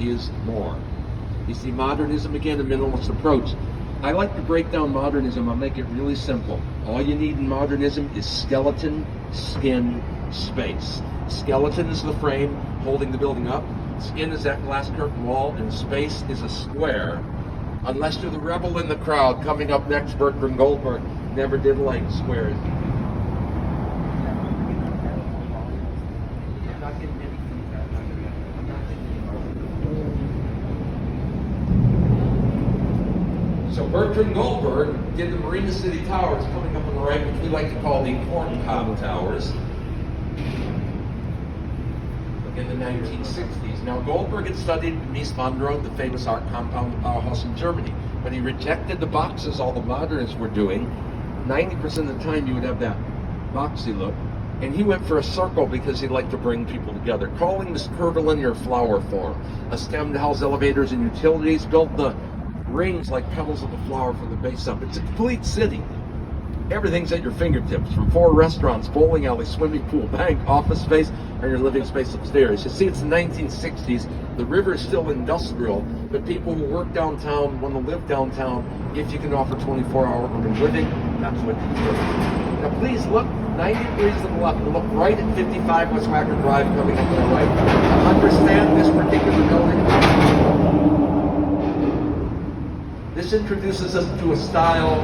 is more. You see modernism again, a minimalist approach. I like to break down modernism. I'll make it really simple. All you need in modernism is skeleton, skin, space. Skeleton is the frame holding the building up. Skin is that glass curtain wall, and space is a square. Unless you're the rebel in the crowd. Coming up next, Bertrand Goldberg never did like squares. So Bertrand Goldberg did the Marina City Towers, coming up on the right, which we like to call the Corncob Towers, in the 1960s. Now Goldberg had studied Mies van der Rohe, the famous art compound Bauhaus in Germany, but he rejected the boxes all the modernists were doing. 90% of the time you would have that boxy look, and he went for a circle because he liked to bring people together, calling this curvilinear flower form. A stem that housed elevators and utilities, built the rings like petals of the flower from the base up. It's a complete city. Everything's at your fingertips, from 4 restaurants, bowling alley, swimming pool, bank, office space, and your living space upstairs. You see, it's the 1960s. The river is still industrial, but people who work downtown want to live downtown. If you can offer 24-hour urban living, that's what you do. Now please look 90 degrees to the left and look right at 55 West Wacker Drive coming up to the right. Understand this particular building. This introduces us to a style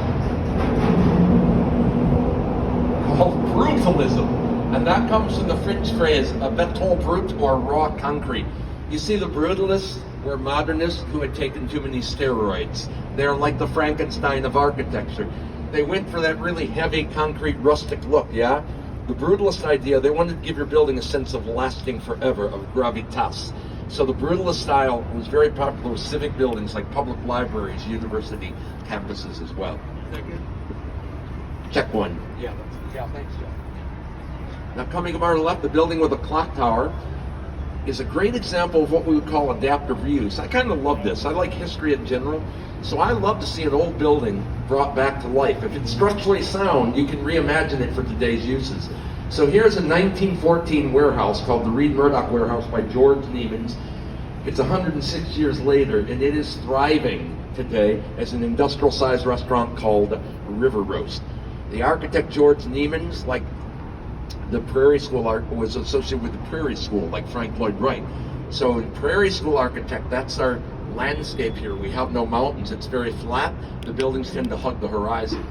called brutalism, and that comes from the French phrase béton brut, or raw concrete. You see, the brutalists were modernists who had taken too many steroids. They're like the Frankenstein of architecture. They went for that really heavy concrete rustic look, yeah? The brutalist idea, they wanted to give your building a sense of lasting forever, of gravitas. So the brutalist style was very popular with civic buildings like public libraries, university campuses as well. Is that good? Check one. Yeah, thanks, Joe. Now coming up on our left, the building with the clock tower is a great example of what we would call adaptive reuse. I kind of love this. I like history in general, so I love to see an old building brought back to life. If it's structurally sound, you can reimagine it for today's uses. So here's a 1914 warehouse called the Reed Murdoch Warehouse by George Niemans. It's 106 years later, and it is thriving today as an industrial-sized restaurant called River Roast. The architect George Niemans, like the Prairie School art, was associated with the Prairie School, like Frank Lloyd Wright. So Prairie School architect, that's our landscape here. We have no mountains. It's very flat. The buildings tend to hug the horizon.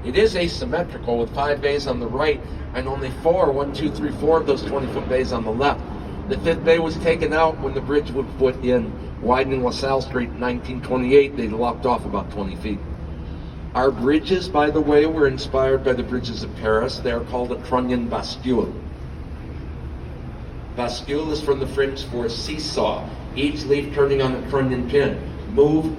It is asymmetrical with 5 bays on the right and only 4 of those 20-foot bays on the left. The 5th bay was taken out when the bridge was put in, widening LaSalle Street in 1928. They lopped off about 20 feet. Our bridges, by the way, were inspired by the bridges of Paris. They are called a trunnion bascule. Bascule is from the French for seesaw, each leaf turning on a trunnion pin. Move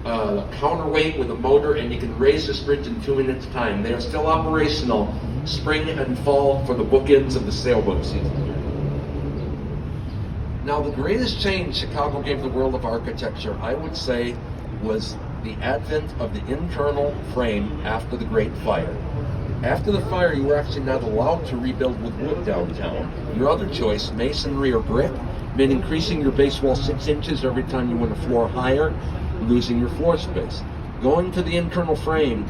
counterweight with a motor, and you can raise this bridge in 2 minutes time. They are still operational spring and fall for the bookends of the sailboat season. Now, the greatest change Chicago gave the world of architecture, I would say, was the advent of the internal frame after the Great Fire. After the fire, you were actually not allowed to rebuild with wood downtown. Your other choice, masonry or brick, meant increasing your base wall 6 inches every time you went a floor higher, losing your floor space. Going to the internal frame,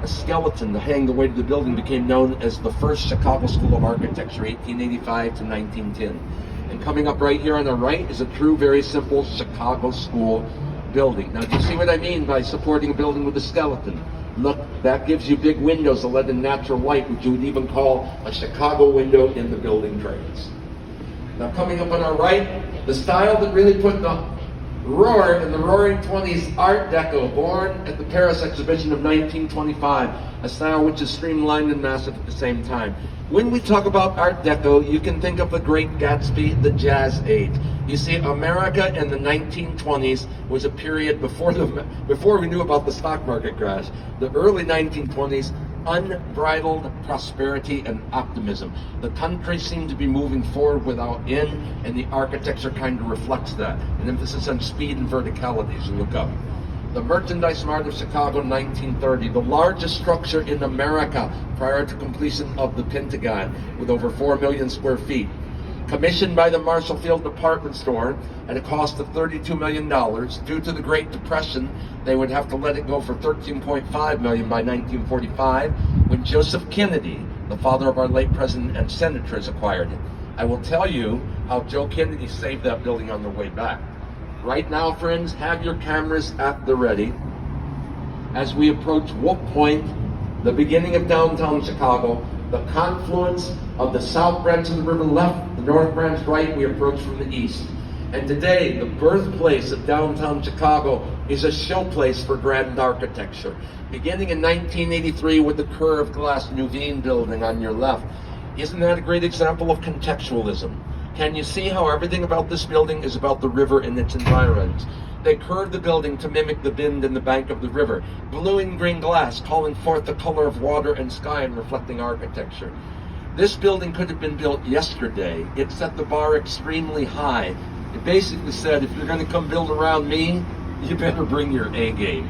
a skeleton to hang the weight of the building, became known as the first Chicago School of Architecture, 1885 to 1910. And coming up right here on the right is a true, very simple Chicago School building. Now, do you see what I mean by supporting a building with a skeleton? Look, that gives you big windows that let in natural light, which you would even call a Chicago window in the building trades. Now, coming up on our right, the style that really put the roar in the Roaring 20s, Art Deco, born at the Paris exhibition of 1925, a style which is streamlined and massive at the same time. When we talk about Art Deco, you can think of the Great Gatsby, the Jazz Age. You see, America in the 1920s was a period before we knew about the stock market crash. The early 1920s, unbridled prosperity and optimism. The country seemed to be moving forward without end, and the architecture kind of reflects that. An emphasis on speed and verticality as you look up. The Merchandise Mart of Chicago, 1930, the largest structure in America prior to completion of the Pentagon, with over 4 million square feet. commissioned by the Marshall Field Department Store at a cost of $32 million. Due to the Great Depression, they would have to let it go for $13.5 million by 1945, when Joseph Kennedy, the father of our late president and senators, acquired it. I will tell you how Joe Kennedy saved that building on their way back. Right now, friends, have your cameras at the ready as we approach Wolf Point, the beginning of downtown Chicago, the confluence of the south branch of the river left, the north branch right. We approach from the east. And today, the birthplace of downtown Chicago is a showplace for grand architecture. Beginning in 1983 with the curved glass Nuveen building on your left. Isn't that a great example of contextualism? Can you see how everything about this building is about the river and its environs? They curved the building to mimic the bend in the bank of the river. Blue and green glass calling forth the color of water and sky and reflecting architecture. This building could have been built yesterday. It set the bar extremely high. It basically said, if you're going to come build around me, you better bring your A game.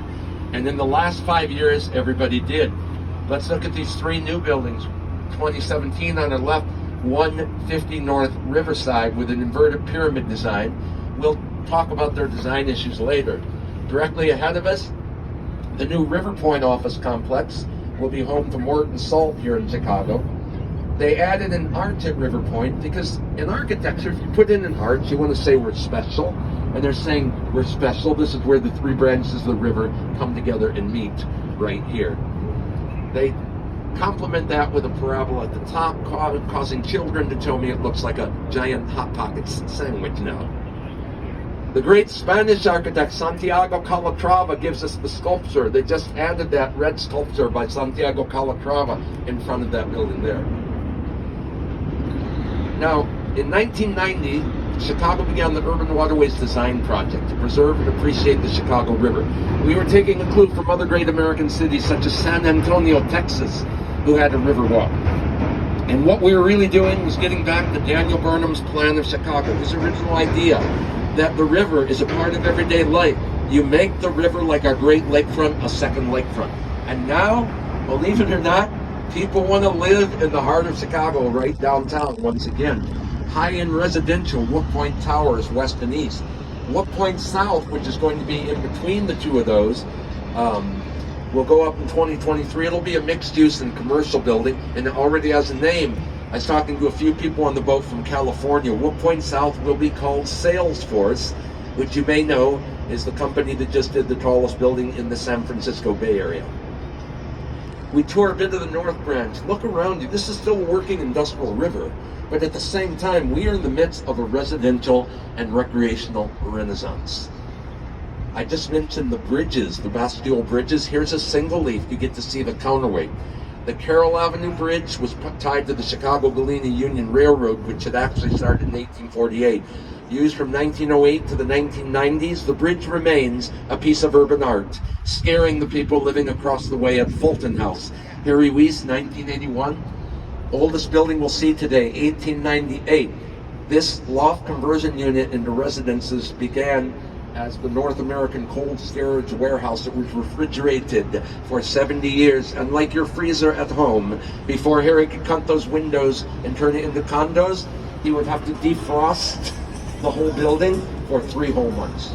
And in the last 5 years, everybody did. Let's look at these three new buildings. 2017 on the left, 150 North Riverside with an inverted pyramid design. We'll talk about their design issues later. Directly ahead of us, the new River Point office complex will be home to Morton Salt here in Chicago. They added an arch at River Point because in architecture, if you put in an arch, you want to say we're special. And they're saying we're special. This is where the three branches of the river come together and meet right here. They complement that with a parabola at the top, causing children to tell me it looks like a giant Hot Pockets sandwich now. The great Spanish architect Santiago Calatrava gives us the sculpture. They just added that red sculpture by Santiago Calatrava in front of that building there. Now, in 1990, Chicago began the Urban Waterways Design Project to preserve and appreciate the Chicago River. We were taking a clue from other great American cities such as San Antonio, Texas, who had a river walk. And what we were really doing was getting back to Daniel Burnham's plan of Chicago, his original idea that the river is a part of everyday life. You make the river like our great lakefront a second lakefront. And now, believe it or not, people want to live in the heart of Chicago, right downtown once again. High-end residential, Wolf Point Towers, west and east. Wolf Point South, which is going to be in between the two of those, will go up in 2023. It'll be a mixed-use and commercial building, and it already has a name. I was talking to a few people on the boat from California. Wolf Point South will be called Salesforce, which you may know is the company that just did the tallest building in the San Francisco Bay Area. We tour a bit of the North Branch. Look around you. This is still a working industrial river, but at the same time, we are in the midst of a residential and recreational renaissance. I just mentioned the bridges, the Bastille bridges. Here's a single leaf. You get to see the counterweight. The Carroll Avenue Bridge was tied to the Chicago-Galena Union Railroad, which had actually started in 1848. Used from 1908 to the 1990s, the bridge remains a piece of urban art, scaring the people living across the way at Fulton House. Harry Weiss, 1981. Oldest building we'll see today, 1898. This loft conversion unit into residences began as the North American Cold Storage Warehouse. It was refrigerated for 70 years, and like your freezer at home, before Harry could cut those windows and turn it into condos, he would have to defrost the whole building for 3 whole months.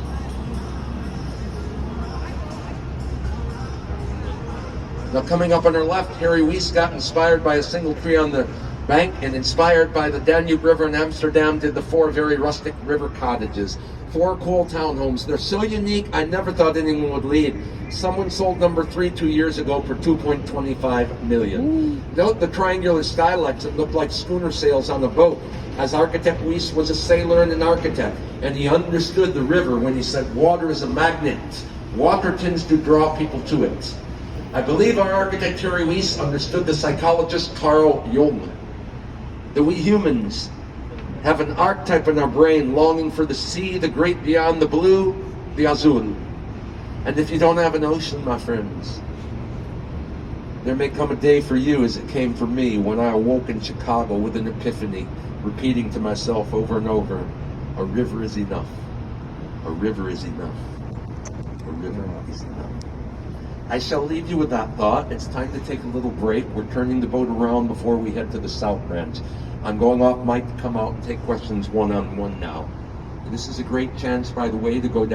Now coming up on our left, Harry Weiss got inspired by a single tree on the bank, and inspired by the Danube River in Amsterdam, did the 4 very rustic river cottages. 4 cool townhomes. They're so unique, I never thought anyone would lead. Someone sold number 3 2 years ago for $2.25 million. Note the triangular skylights that look like schooner sails on a boat, as architect Weiss was a sailor and an architect, and he understood the river when he said water is a magnet. Water tends to draw people to it. I believe our architect Harry Weiss understood the psychologist Carl Jung, that we humans have an archetype in our brain longing for the sea, the great beyond, the blue, the azul. And if you don't have an ocean, my friends, there may come a day for you as it came for me when I awoke in Chicago with an epiphany, repeating to myself over and over, a river is enough. A river is enough. A river is enough. I shall leave you with that thought. It's time to take a little break. We're turning the boat around before we head to the South Ranch. I'm going off mic to come out and take questions one-on-one now. This is a great chance, by the way, to go down